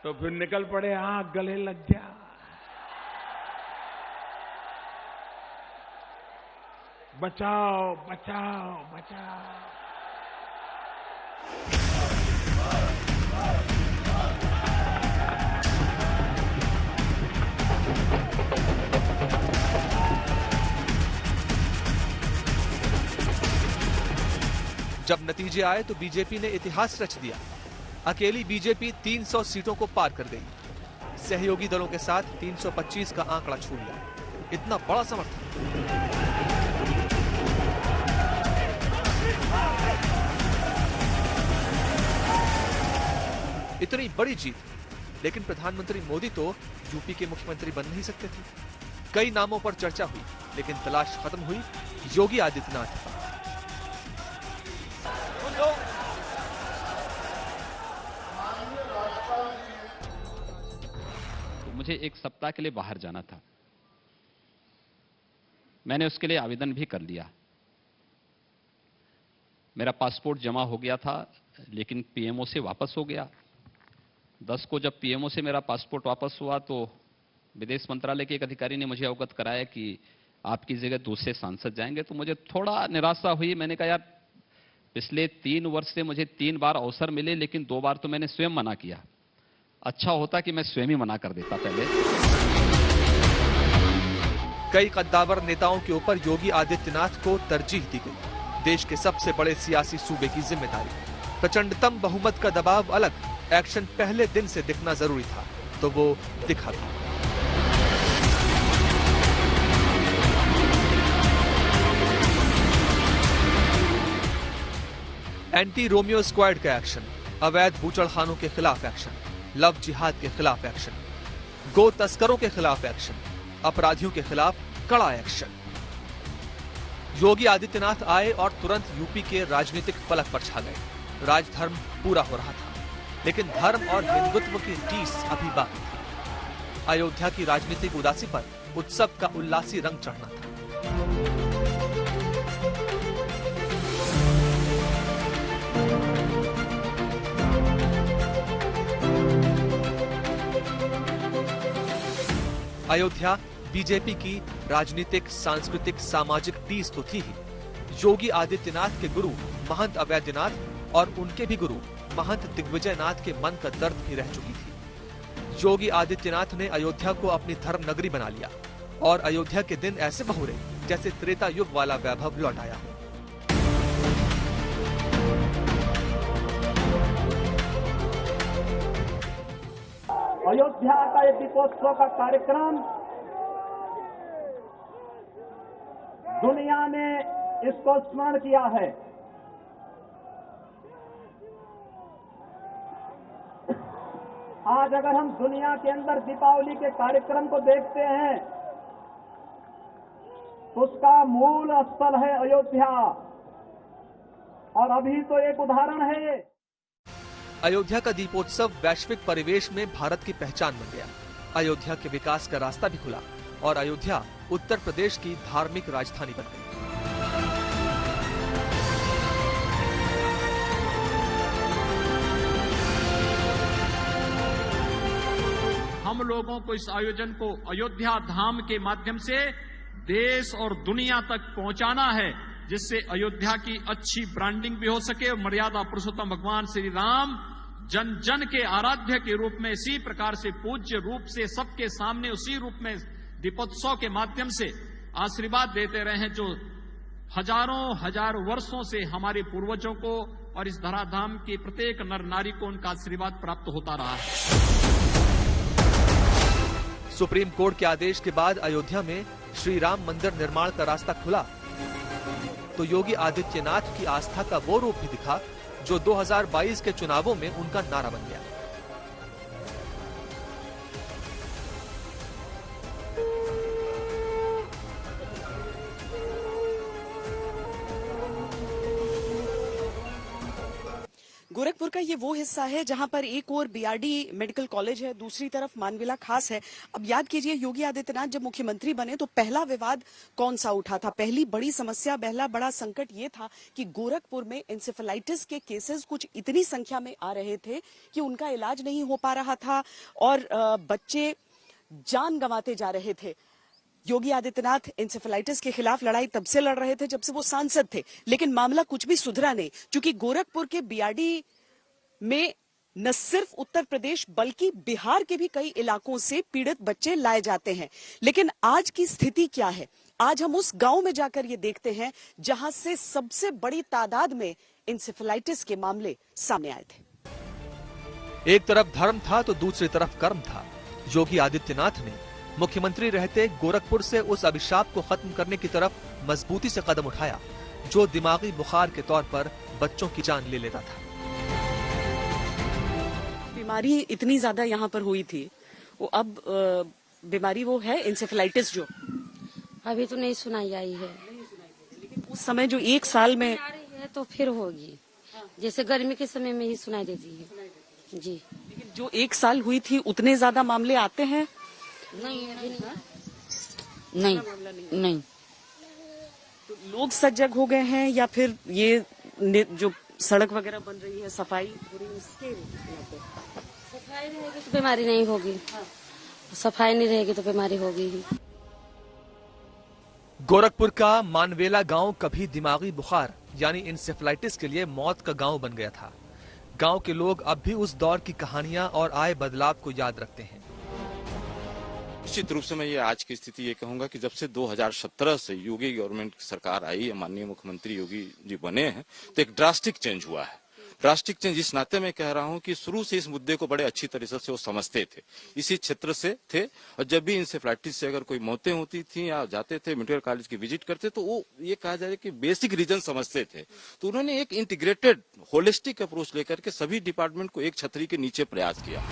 तो फिर निकल पड़े, आग गले लग गया। बचाओ बचाओ बचाओ। जब नतीजे आए तो बीजेपी ने इतिहास रच दिया। अकेली बीजेपी 300 सीटों को पार कर गई। सहयोगी दलों के साथ 325 का आंकड़ा छू लिया। इतना बड़ा समर्थन। इतनी बड़ी जीत, लेकिन प्रधानमंत्री मोदी तो यूपी के मुख्यमंत्री बन नहीं सकते थे। कई नामों पर चर्चा हुई, लेकिन तलाश खत्म हुई योगी आदित्यनाथ की। मुझे एक सप्ताह के लिए बाहर जाना था। मैंने उसके लिए आवेदन भी कर लिया। मेरा पासपोर्ट जमा हो गया था, लेकिन पीएमओ से वापस हो गया। 10 को जब पीएमओ से मेरा पासपोर्ट वापस हुआ तो विदेश मंत्रालय के एक अधिकारी ने मुझे अवगत कराया कि आपकी जगह दूसरे सांसद जाएंगे। तो मुझे थोड़ा निराशा हुई। मैंने कहा यार, पिछले 3 वर्ष से मुझे 3 बार अवसर मिले, लेकिन 2 बार तो मैंने स्वयं मना किया। अच्छा होता कि मैं स्वयं ही मना कर देता पहले। कई कद्दावर नेताओं के ऊपर योगी आदित्यनाथ को तरजीह दी गई। देश के सबसे बड़े सियासी सूबे की जिम्मेदारी, प्रचंडतम बहुमत का दबाव अलग, एक्शन पहले दिन से दिखना जरूरी था, तो वो दिखा था। एंटी रोमियो स्क्वाड का एक्शन, अवैध बूचड़खानों के खिलाफ एक्शन, लव जिहाद के खिलाफ एक्शन, गो तस्करों के खिलाफ एक्शन, अपराधियों के खिलाफ कड़ा एक्शन। योगी आदित्यनाथ आए और तुरंत यूपी के राजनीतिक फलक पर छा गए। राजधर्म पूरा हो रहा था, लेकिन धर्म और हिंदुत्व की टीस अभी बाकी थी। अयोध्या की राजनीतिक उदासी पर उत्सव का उल्लासी रंग चढ़ना था। अयोध्या बीजेपी की राजनीतिक, सांस्कृतिक, सामाजिक टीस तो थी ही। योगी आदित्यनाथ के गुरु महंत अवैधनाथ और उनके भी गुरु महंत दिग्विजयनाथ के मन का दर्द भी रह चुकी थी। योगी आदित्यनाथ ने अयोध्या को अपनी धर्म नगरी बना लिया और अयोध्या के दिन ऐसे बहुरे जैसे त्रेता युग वाला वैभव लौट आया हो। अयोध्या का ये दीपोत्सव का कार्यक्रम दुनिया ने इसको स्मरण किया है। आज अगर हम दुनिया के अंदर दीपावली के कार्यक्रम को देखते हैं तो उसका मूल स्थल है अयोध्या, और अभी तो एक उदाहरण है। अयोध्या का दीपोत्सव वैश्विक परिवेश में भारत की पहचान बन गया। अयोध्या के विकास का रास्ता भी खुला और अयोध्या उत्तर प्रदेश की धार्मिक राजधानी बन गई। हम लोगों को इस आयोजन को अयोध्या धाम के माध्यम से देश और दुनिया तक पहुंचाना है, जिससे अयोध्या की अच्छी ब्रांडिंग भी हो सके और मर्यादा पुरुषोत्तम भगवान श्री राम जन जन के आराध्य के रूप में इसी प्रकार से पूज्य रूप से सबके सामने उसी रूप में दीपोत्सव के माध्यम से आशीर्वाद देते रहे हैं, जो हजारों वर्षों से हमारे पूर्वजों को और इस धराधाम के प्रत्येक नर नारी को उनका आशीर्वाद प्राप्त होता रहा है। सुप्रीम कोर्ट के आदेश के बाद अयोध्या में श्री राम मंदिर निर्माण का रास्ता खुला तो योगी आदित्यनाथ की आस्था का वो रूप भी दिखा जो 2022 के चुनावों में उनका नारा बन गया। गोरखपुर का ये वो हिस्सा है जहां पर एक ओर बीआरडी मेडिकल कॉलेज है, दूसरी तरफ मानविला खास है। अब याद कीजिए, योगी आदित्यनाथ जब मुख्यमंत्री बने तो पहला विवाद कौन सा उठा था? पहली बड़ी समस्या, पहला बड़ा संकट ये था कि गोरखपुर में इंसेफेलाइटिस के केसेस कुछ इतनी संख्या में आ रहे थे कि उनका इलाज नहीं हो पा रहा था और बच्चे जान गंवाते जा रहे थे। योगी आदित्यनाथ इंसेफेलाइटिस के खिलाफ लड़ाई तब से लड़ रहे थे जब से वो सांसद थे, लेकिन मामला कुछ भी सुधरा नहीं, क्योंकि गोरखपुर के बीआरडी में न सिर्फ उत्तर प्रदेश बल्कि बिहार के भी कई इलाकों से पीड़ित बच्चे लाए जाते हैं। लेकिन आज की स्थिति क्या है, आज हम उस गांव में जाकर ये देखते हैं जहां से सबसे बड़ी तादाद में इंसेफेलाइटिस के मामले सामने आए थे। एक तरफ धर्म था तो दूसरी तरफ कर्म था। योगी आदित्यनाथ ने मुख्यमंत्री रहते गोरखपुर से उस अभिशाप को खत्म करने की तरफ मजबूती से कदम उठाया जो दिमागी बुखार के तौर पर बच्चों की जान ले लेता था। बीमारी इतनी ज्यादा यहाँ पर हुई थी, वो अब बीमारी वो है इंसेफेलाइटिस जो अभी तो नहीं सुनाई आई है, लेकिन उस समय जो एक साल में है तो फिर होगी, जैसे गर्मी के समय में ही सुनाई देती है जी। लेकिन जो एक साल हुई थी उतने ज्यादा मामले आते हैं? नहीं। तो लोग सजग हो गए हैं या फिर ये जो सड़क वगैरह बन रही है, सफाई हो रही है, उसके सफाई रहेगी तो बीमारी नहीं होगी, सफाई नहीं रहेगी तो बीमारी होगी ही। गोरखपुर का मानवेला गांव कभी दिमागी बुखार यानी इंसेफेलाइटिस के लिए मौत का गांव बन गया था। गांव के लोग अब भी उस दौर की कहानियां और आए बदलाव को याद रखते हैं। निश्चित रूप से मैं ये आज की स्थिति ये कहूंगा कि जब से 2017 से योगी गवर्नमेंट की सरकार आई, माननीय मुख्यमंत्री योगी जी बने हैं, तो एक ड्रास्टिक चेंज हुआ है। ड्रास्टिक चेंज इस नाते मैं कह रहा हूं कि शुरू से इस मुद्दे को बड़े अच्छी तरीके से वो समझते थे, इसी क्षेत्र से थे, और जब भी इंसेफेलाइटिस से अगर कोई मौतें होती थी या जाते थे मेडिकल कॉलेज की विजिट करते तो वो ये कहा जाए कि बेसिक रीजन समझते थे। तो उन्होंने एक इंटीग्रेटेड होलिस्टिक अप्रोच लेकर के सभी डिपार्टमेंट को एक छतरी के नीचे प्रयास किया।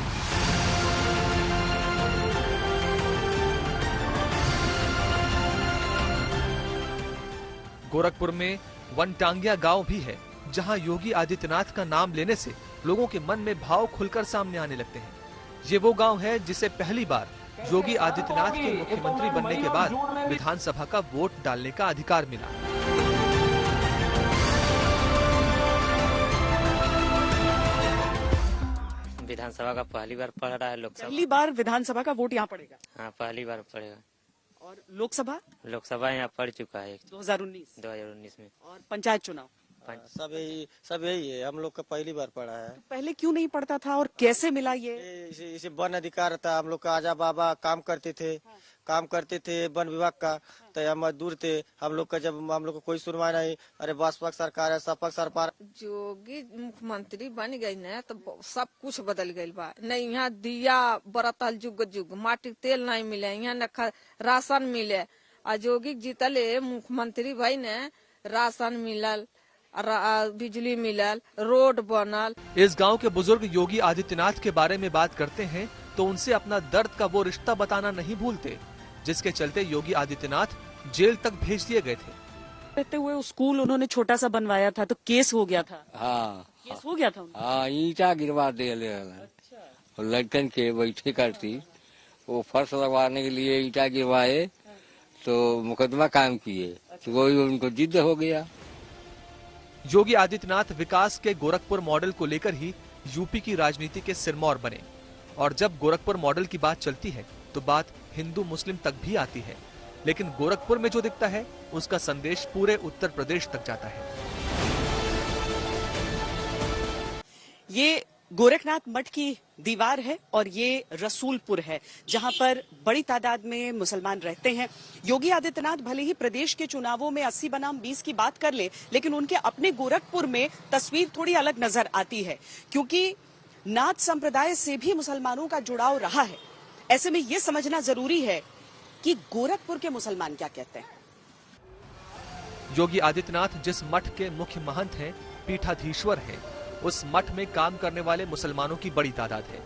गोरखपुर में वनटांगिया गांव भी है जहां योगी आदित्यनाथ का नाम लेने से लोगों के मन में भाव खुलकर सामने आने लगते हैं। ये वो गांव है जिसे पहली बार योगी आदित्यनाथ के मुख्यमंत्री बनने के बाद विधानसभा का वोट डालने का अधिकार मिला। विधानसभा का पहली बार पड़ रहा है, लोकसभा पहली बार विधानसभा का वोट यहाँ पड़ेगा? हाँ, पहली बार पड़ेगा। और लोकसभा यहाँ पड़ चुका है 2019 में। और पंचायत चुनाव सब यही है, हम लोग का पहली बार पड़ा है। तो पहले क्यों नहीं पड़ता था और कैसे मिला ये? इसे वन अधिकार था, हम लोग का आजा बाबा काम करते थे वन विभाग का, तो हम मजदूर थे, हम लोग का जब हम लोग को कोई सुनवाई नहीं, अरे बसपा सरकार है, सपा सरकार। योगी मुख्यमंत्री बन गई ना तो सब कुछ बदल गई बा। नहीं यहाँ दिया बरतल जुग जुग, माटी तेल नहीं मिले, यहाँ न राशन मिले। योगी जीतले मुख्यमंत्री भाई ने राशन मिलल, बिजली मिलल, रोड बनल। इस गांव के बुजुर्ग योगी आदित्यनाथ के बारे में बात करते हैं तो उनसे अपना दर्द का वो रिश्ता बताना नहीं भूलते जिसके चलते योगी आदित्यनाथ जेल तक भेज दिए गए थे। रहते हुए स्कूल उन्होंने छोटा सा बनवाया था तो केस हो गया था। केस हो गया था। हाँ, ईंटा गिरवा दे लड़कन के बैठे करती, वो फर्श लगवाने के लिए ईंटा गिरवाए तो मुकदमा कायम किए, तो वही उनको जिद हो गया। योगी आदित्यनाथ विकास के गोरखपुर मॉडल को लेकर ही यूपी की राजनीति के सिरमौर बने, और जब गोरखपुर मॉडल की बात चलती है तो बात हिंदू मुस्लिम तक भी आती है, लेकिन गोरखपुर में जो दिखता है उसका संदेश पूरे उत्तर प्रदेश तक जाता है। ये गोरखनाथ मठ की दीवार है और ये रसूलपुर है जहां पर बड़ी तादाद में मुसलमान रहते हैं। योगी आदित्यनाथ भले ही प्रदेश के चुनावों में 80 बनाम 20 की बात कर ले, लेकिन उनके अपने गोरखपुर में तस्वीर थोड़ी अलग नजर आती है, क्योंकि नाथ संप्रदाय से भी मुसलमानों का जुड़ाव रहा है। ऐसे में ये समझना जरूरी है कि गोरखपुर के मुसलमान क्या कहते हैं। योगी आदित्यनाथ जिस मठ के मुख्य महंत हैं, पीठाधीश्वर हैं, उस मठ में काम करने वाले मुसलमानों की बड़ी तादाद है,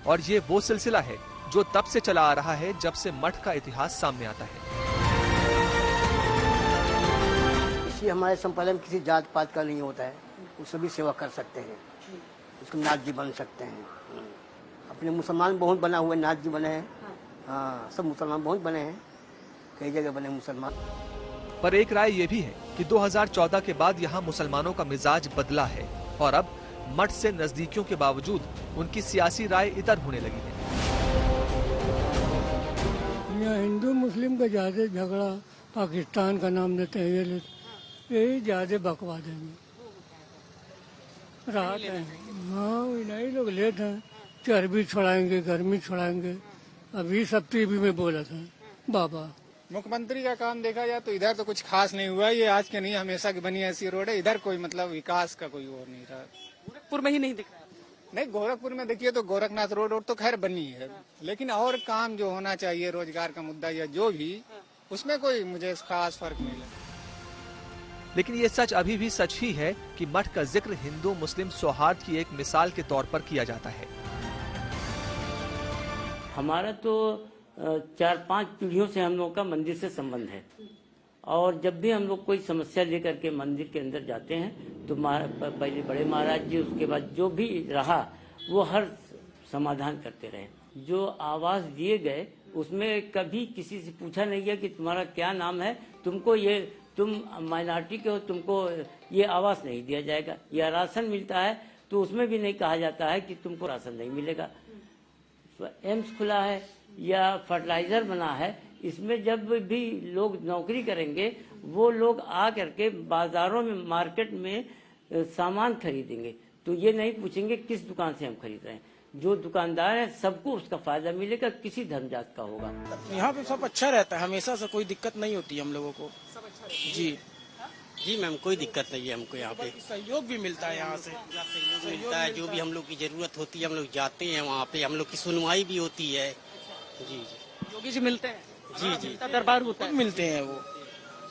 और ये वो सिलसिला है जो तब से चला आ रहा है जब से मठ का इतिहास सामने आता है। इसी हमारे संप्रदाय में किसी जात पात का नहीं होता है, वो सभी सेवा कर सकते हैं, उसको नाथ जी बन सकते हैं। अपने मुसलमान बहुत बना हुआ, नाथ जी बने हैं। हाँ, सब मुसलमान बहुत बने हैं, कई जगह बने मुसलमान। पर एक राय ये भी है कि 2014 के बाद यहाँ मुसलमानों का मिजाज बदला है और अब मठ से नजदीकियों के बावजूद उनकी सियासी राय इतर होने लगी है। यहाँ हिंदू मुस्लिम का ज्यादा झगड़ा, पाकिस्तान का नाम लेते हैं, यही ज्यादा बकवाद है। रात है, हाँ नहीं लोग लेते हैं, चर्बी छुड़ाएंगे, गर्मी छुड़ाएंगे। अभी सब टीवी में बोला था बाबा। मुख्यमंत्री का काम देखा जाए तो इधर तो कुछ खास नहीं हुआ। ये आज के नहीं, हमेशा की बनी ऐसी रोड है। इधर कोई मतलब विकास का कोई और नहीं रहा। गोरखपुर में ही नहीं दिख रहा? नहीं, गोरखपुर में देखिए तो गोरखनाथ रोड तो खैर बनी है, लेकिन और काम जो होना चाहिए, रोजगार का मुद्दा या जो भी, उसमें कोई मुझे खास फर्क नहीं लगा। लेकिन ये सच अभी भी सच ही है कि मठ का जिक्र हिंदू मुस्लिम सौहार्द की एक मिसाल के तौर पर किया जाता है। हमारा तो 4-5 पीढ़ियों से हम लोग का मंदिर से संबंध है, और जब भी हम लोग कोई समस्या लेकर के मंदिर के अंदर जाते हैं तो पहले बड़े महाराज जी, उसके बाद जो भी रहा वो हर समाधान करते रहे। जो आवास दिए गए उसमें कभी किसी से पूछा नहीं गया कि तुम्हारा क्या नाम है, तुमको ये, तुम माइनॉरिटी के हो, तुमको ये आवास नहीं दिया जाएगा। या राशन मिलता है तो उसमें भी नहीं कहा जाता है कि तुमको राशन नहीं मिलेगा। एम्स खुला है या फर्टिलाइजर बना है, इसमें जब भी लोग नौकरी करेंगे वो लोग आ करके बाजारों में, मार्केट में सामान खरीदेंगे तो ये नहीं पूछेंगे किस दुकान से हम खरीद रहे हैं। जो दुकानदार है सबको उसका फायदा मिलेगा, किसी धर्म जात का होगा। यहाँ पे सब अच्छा रहता है, हमेशा से कोई दिक्कत नहीं होती हम लोगों को। जी जी मैम, कोई दिक्कत नहीं है हमको। यहाँ पे सहयोग भी मिलता है, यहाँ से सहयोग मिलता है। जो भी हम लोग की जरूरत होती है हम लोग जाते हैं वहाँ पे, हम लोग की सुनवाई भी होती है। जी जी, योगी जी मिलते हैं? जी जी, दरबार होता है, मिलते हैं, वो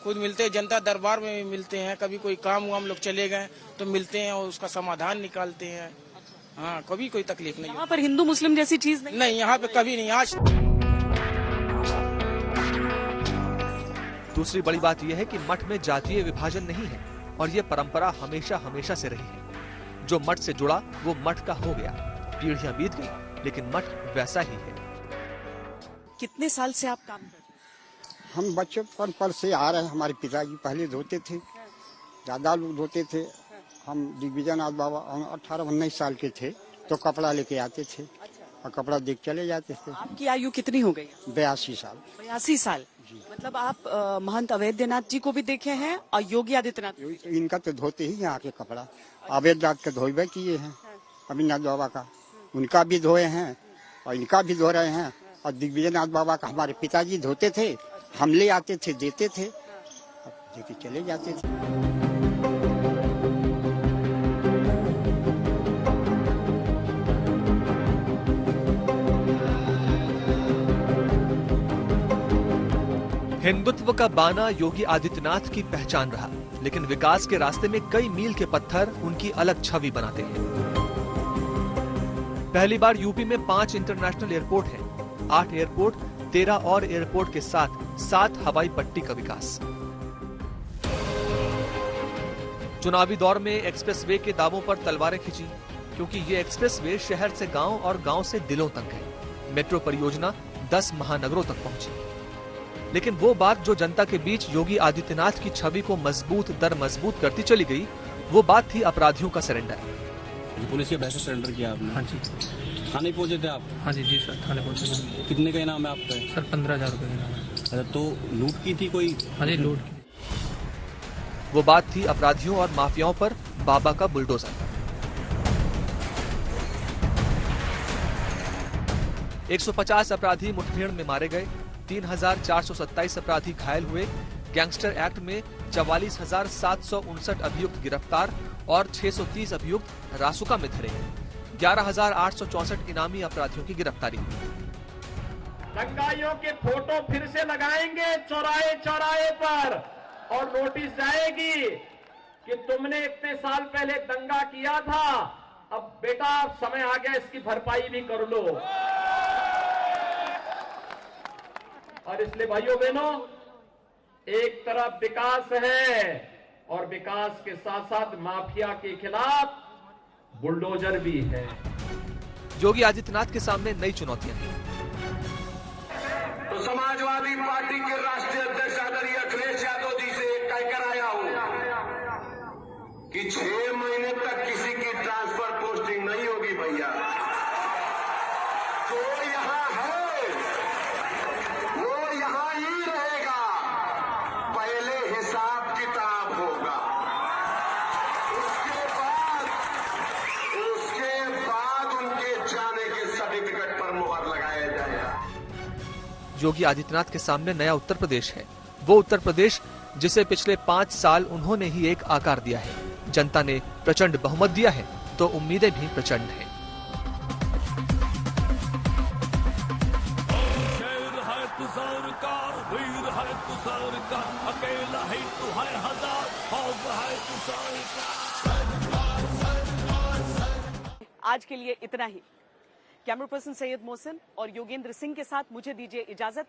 खुद मिलते हैं, जनता दरबार में भी मिलते हैं। कभी कोई काम हुआ हम लोग चले गए तो मिलते हैं और उसका समाधान निकालते हैं। हाँ, कभी कोई तकलीफ नहीं। यहाँ पर हिंदू मुस्लिम जैसी चीज नहीं, यहाँ पे कभी नहीं। आज दूसरी बड़ी बात यह है कि मठ में जातीय विभाजन नहीं है और ये परंपरा हमेशा हमेशा से रही है। जो मठ से जुड़ा वो मठ का हो गया, पीढ़ियां बीत गई, लेकिन मठ वैसा ही है। कितने साल से आप काम कर रहे हैं? हम बचपन पर से आ रहे हैं। हमारे पिताजी पहले धोते थे, दादा लोग धोते थे। हम दिग्विजयनाथ बाबा 18-19 साल के थे तो कपड़ा लेके आते थे और कपड़ा देख चले जाते थे। आपकी आयु कितनी हो गई? 82 साल। 82 साल। मतलब आप महंत अवैधनाथ जी को भी देखे हैं और योगी आदित्यनाथ? इनका तो धोते ही यहाँ के कपड़ा। अवैधनाथ का धोबे किए हैं, अविनाथ बाबा का, उनका भी धोए हैं और इनका भी धो रहे हैं। और दिग्विजयनाथ बाबा का हमारे पिताजी धोते थे, हम ले आते थे, देते थे, लेके चले जाते थे। हिंदुत्व का बाना योगी आदित्यनाथ की पहचान रहा, लेकिन विकास के रास्ते में कई मील के पत्थर उनकी अलग छवि बनाते हैं। पहली बार यूपी में 5 इंटरनेशनल एयरपोर्ट हैं, 8 एयरपोर्ट, 13 और एयरपोर्ट के साथ 7 हवाई पट्टी का विकास। चुनावी दौर में एक्सप्रेसवे के दावों पर तलवारें खिंची, क्योंकि ये एक्सप्रेसवे शहर से गांव और गांव से दिलों तक है। मेट्रो परियोजना 10 महानगरों तक पहुंची। लेकिन वो बात जो जनता के बीच योगी आदित्यनाथ की छवि को मजबूत दर मजबूत करती चली गई, वो बात थी अपराधियों का सरेंडर। पुलिस के बहस सरेंडर किया आपने? हाँ जी। थाने पहुंचे थे आप? हाँ जी सर, थाने पहुंचे थे। कितने का इनाम है आपका? सर 15,000 रुपए का इनाम है। अच्छा, तो लूट की थी कोई? हाँ जी, लूट की। वो बात थी अपराधियों और माफियाओं पर बाबा का बुलडोजर। 150 अपराधी मुठभेड़ में मारे गए, 3,427 अपराधी घायल हुए। गैंगस्टर एक्ट में 44,759 अभियुक्त गिरफ्तार और 630 अभियुक्त रासुका में धरे गए। 11,864 इनामी अपराधियों की गिरफ्तारी हुई। दंगाइयों के फोटो फिर से लगाएंगे चौराहे चौराहे पर और नोटिस जाएगी कि तुमने इतने साल पहले दंगा किया था, अब बेटा समय आ गया इसकी भरपाई भी कर लो। और इसलिए भाइयों बहनों, एक तरफ विकास है और विकास के साथ साथ माफिया के खिलाफ बुलडोजर भी है। योगी आदित्यनाथ के सामने नई चुनौतियां हैं। तो समाजवादी पार्टी के राष्ट्रीय अध्यक्ष आदरणीय अखिलेश यादव जी से कहकर आया हूं कि 6 महीने तक किसी की ट्रांसफर पोस्टिंग नहीं होगी भैया। जो यहां है वो योगी आदित्यनाथ के सामने नया उत्तर प्रदेश है, वो उत्तर प्रदेश जिसे पिछले 5 साल उन्होंने ही एक आकार दिया है। जनता ने प्रचंड बहुमत दिया है तो उम्मीदें भी प्रचंड हैं। आज के लिए इतना ही। कैमरा पर्सन सैयद मोहसिन और योगेंद्र सिंह के साथ मुझे दीजिए इजाजत।